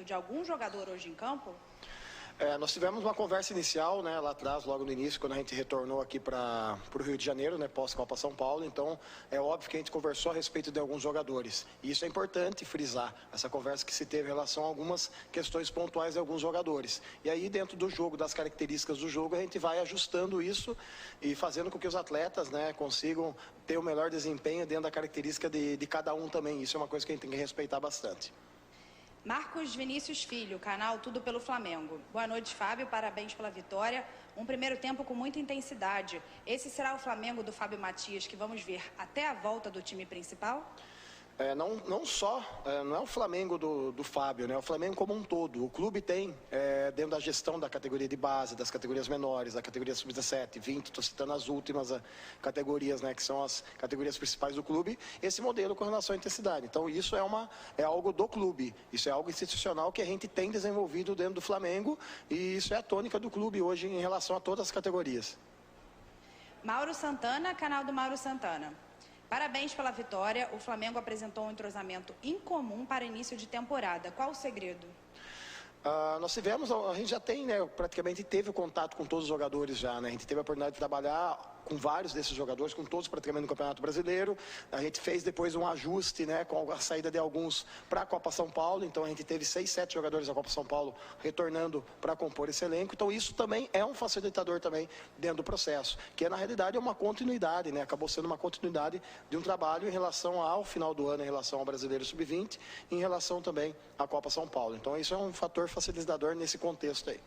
de algum jogador hoje em campo? Nós tivemos uma conversa inicial, né, lá atrás, logo no início, quando a gente retornou aqui para o Rio de Janeiro, né, pós-Copa São Paulo. Então, é óbvio que a gente conversou a respeito de alguns jogadores. E isso é importante frisar, essa conversa que se teve em relação a algumas questões pontuais de alguns jogadores. E aí, dentro do jogo, das características do jogo, a gente vai ajustando isso e fazendo com que os atletas, né, consigam ter o melhor desempenho dentro da característica de cada um também. Isso é uma coisa que a gente tem que respeitar bastante. Marcos Vinícius Filho, canal Tudo pelo Flamengo. Boa noite, Fábio. Parabéns pela vitória. Um primeiro tempo com muita intensidade. Esse será o Flamengo do Fábio Matias que vamos ver até a volta do time principal? Não é o Flamengo do Fábio, né? É o Flamengo como um todo. O clube tem, dentro da gestão da categoria de base, das categorias menores, da categoria sub-17, 20, estou citando as últimas categorias, né? Que são as categorias principais do clube, esse modelo com relação à intensidade. Então, isso é algo do clube, isso é algo institucional que a gente tem desenvolvido dentro do Flamengo e isso é a tônica do clube hoje em relação a todas as categorias. Mauro Santana, canal do Mauro Santana. Parabéns pela vitória. O Flamengo apresentou um entrosamento incomum para início de temporada. Qual o segredo? Nós tivemos, a gente já tem, né, praticamente teve o contato com todos os jogadores já, né? A gente teve a oportunidade de trabalhar com vários desses jogadores, com todos praticamente no Campeonato Brasileiro. A gente fez depois um ajuste, né, com a saída de alguns para a Copa São Paulo. Então a gente teve 6, 7 jogadores da Copa São Paulo retornando para compor esse elenco. Então isso também é um facilitador também dentro do processo, que na realidade é uma continuidade, né? Acabou sendo uma continuidade de um trabalho em relação ao final do ano, em relação ao Brasileiro Sub-20, em relação também à Copa São Paulo. Então isso é um fator facilitador nesse contexto aí.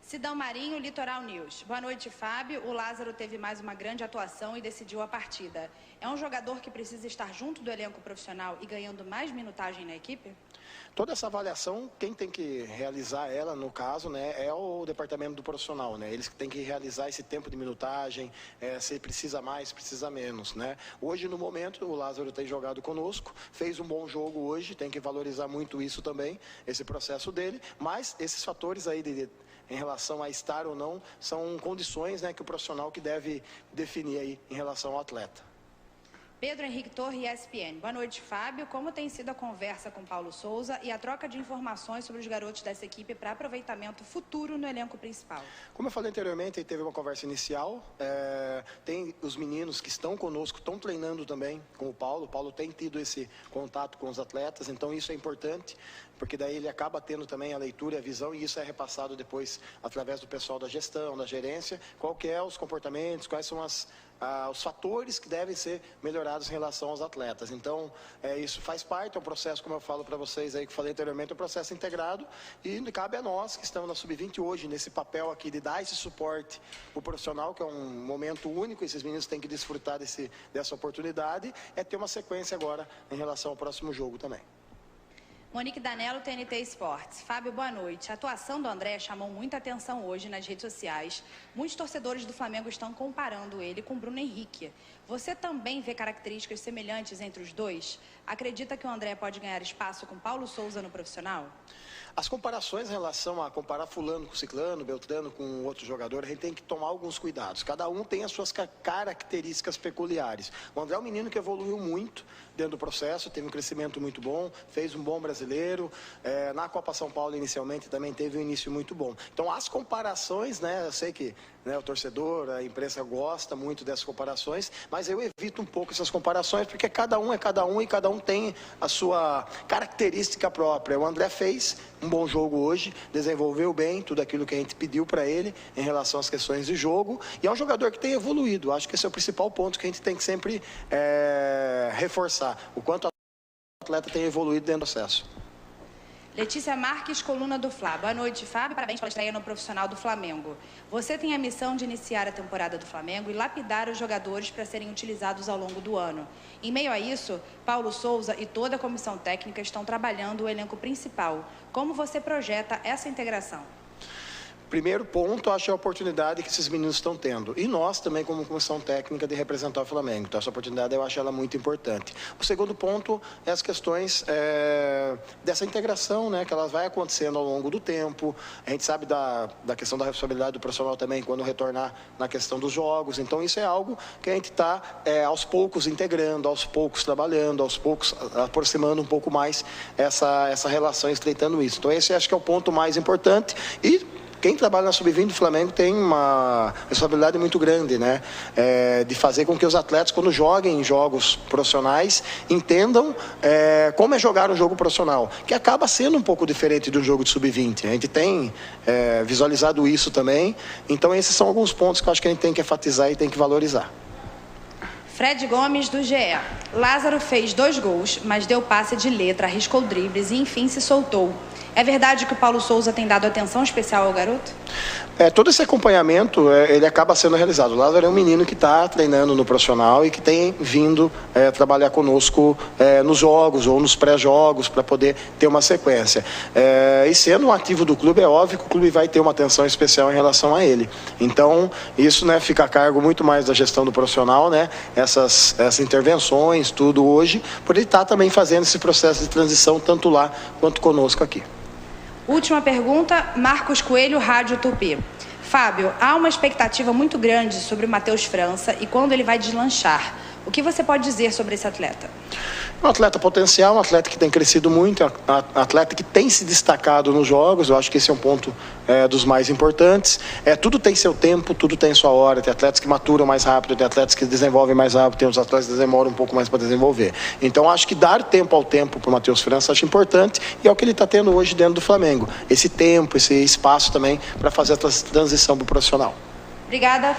Sidão Marinho, Litoral News. Boa noite, Fábio. O Lázaro teve mais uma grande atuação e decidiu a partida. É um jogador que precisa estar junto do elenco profissional e ganhando mais minutagem na equipe? Toda essa avaliação, quem tem que realizar ela, no caso, né, é o departamento do profissional, né? Eles que têm que realizar esse tempo de minutagem, se precisa mais, precisa menos, né? Hoje, no momento, o Lázaro tem jogado conosco, fez um bom jogo hoje, tem que valorizar muito isso também, esse processo dele, mas esses fatores aí em relação a estar ou não, são condições, né, que o profissional que deve definir aí em relação ao atleta. Pedro Henrique Torre, ESPN. Boa noite, Fábio. Como tem sido a conversa com Paulo Souza e a troca de informações sobre os garotos dessa equipe para aproveitamento futuro no elenco principal? Como eu falei anteriormente, teve uma conversa inicial. Tem os meninos que estão conosco, estão treinando também com o Paulo. O Paulo tem tido esse contato com os atletas, então isso é importante, porque daí ele acaba tendo também a leitura e a visão, e isso é repassado depois através do pessoal da gestão, da gerência, qual que é os comportamentos, quais são os fatores que devem ser melhorados em relação aos atletas. Então, isso faz parte, é um processo, como eu falo para vocês aí, que falei anteriormente, é um processo integrado, e cabe a nós que estamos na Sub-20 hoje, nesse papel aqui de dar esse suporte para o profissional, que é um momento único, esses meninos têm que desfrutar dessa oportunidade, ter uma sequência agora em relação ao próximo jogo também. Monique Danello, TNT Esportes. Fábio, boa noite. A atuação do André chamou muita atenção hoje nas redes sociais. Muitos torcedores do Flamengo estão comparando ele com Bruno Henrique. Você também vê características semelhantes entre os dois? Acredita que o André pode ganhar espaço com Paulo Souza no profissional? As comparações em relação a comparar fulano com ciclano, Beltrano com outro jogador, a gente tem que tomar alguns cuidados. Cada um tem as suas características peculiares. O André é um menino que evoluiu muito dentro do processo, teve um crescimento muito bom, fez um bom brasileiro. Na Copa São Paulo, inicialmente, também teve um início muito bom. Então, as comparações, né, eu sei que o torcedor, a imprensa gosta muito dessas comparações, mas eu evito um pouco essas comparações, porque cada um é cada um e cada um tem a sua característica própria. O André fez um bom jogo hoje, desenvolveu bem tudo aquilo que a gente pediu para ele em relação às questões de jogo, e é um jogador que tem evoluído. Acho que esse é o principal ponto que a gente tem que sempre reforçar, o quanto o atleta tem evoluído dentro do processo. Letícia Marques, coluna do Fla. Boa noite, Fábio. Parabéns pela estreia no profissional do Flamengo. Você tem a missão de iniciar a temporada do Flamengo e lapidar os jogadores para serem utilizados ao longo do ano. Em meio a isso, Paulo Souza e toda a comissão técnica estão trabalhando o elenco principal. Como você projeta essa integração? Primeiro ponto, acho a oportunidade que esses meninos estão tendo. E nós também, como comissão técnica, de representar o Flamengo. Então, essa oportunidade eu acho ela muito importante. O segundo ponto é as questões dessa integração, né, que elas vai acontecendo ao longo do tempo. A gente sabe da questão da responsabilidade do profissional também, quando retornar na questão dos jogos. Então, isso é algo que a gente está, aos poucos, integrando, aos poucos trabalhando, aos poucos aproximando um pouco mais essa relação, estreitando isso. Então, esse acho que é o ponto mais importante. E quem trabalha na Sub-20 do Flamengo tem uma responsabilidade muito grande, né? De fazer com que os atletas, quando joguem em jogos profissionais, entendam como é jogar um jogo profissional, que acaba sendo um pouco diferente de um jogo de Sub-20. A gente tem visualizado isso também. Então, esses são alguns pontos que eu acho que a gente tem que enfatizar e tem que valorizar. Fred Gomes, do GE. Lázaro fez 2 gols, mas deu passe de letra, arriscou dribles e, enfim, se soltou. É verdade que o Paulo Souza tem dado atenção especial ao garoto? Todo esse acompanhamento, ele acaba sendo realizado. O Lázaro é um menino que está treinando no profissional e que tem vindo trabalhar conosco nos jogos ou nos pré-jogos para poder ter uma sequência. E sendo um ativo do clube, é óbvio que o clube vai ter uma atenção especial em relação a ele. Então, isso, né, fica a cargo muito mais da gestão do profissional, né, essas intervenções, tudo hoje, por ele estar também fazendo esse processo de transição, tanto lá quanto conosco aqui. Última pergunta, Marcos Coelho, Rádio Tupi. Fábio, há uma expectativa muito grande sobre o Matheus França e quando ele vai deslanchar. O que você pode dizer sobre esse atleta? Um atleta potencial, um atleta que tem crescido muito, um atleta que tem se destacado nos jogos. Eu acho que esse é um ponto dos mais importantes. Tudo tem seu tempo, tudo tem sua hora. Tem atletas que maturam mais rápido, tem atletas que desenvolvem mais rápido, tem os atletas que demoram um pouco mais para desenvolver. Então, acho que dar tempo ao tempo para o Matheus França acho importante e é o que ele está tendo hoje dentro do Flamengo. Esse tempo, esse espaço também para fazer a transição para o profissional. Obrigada.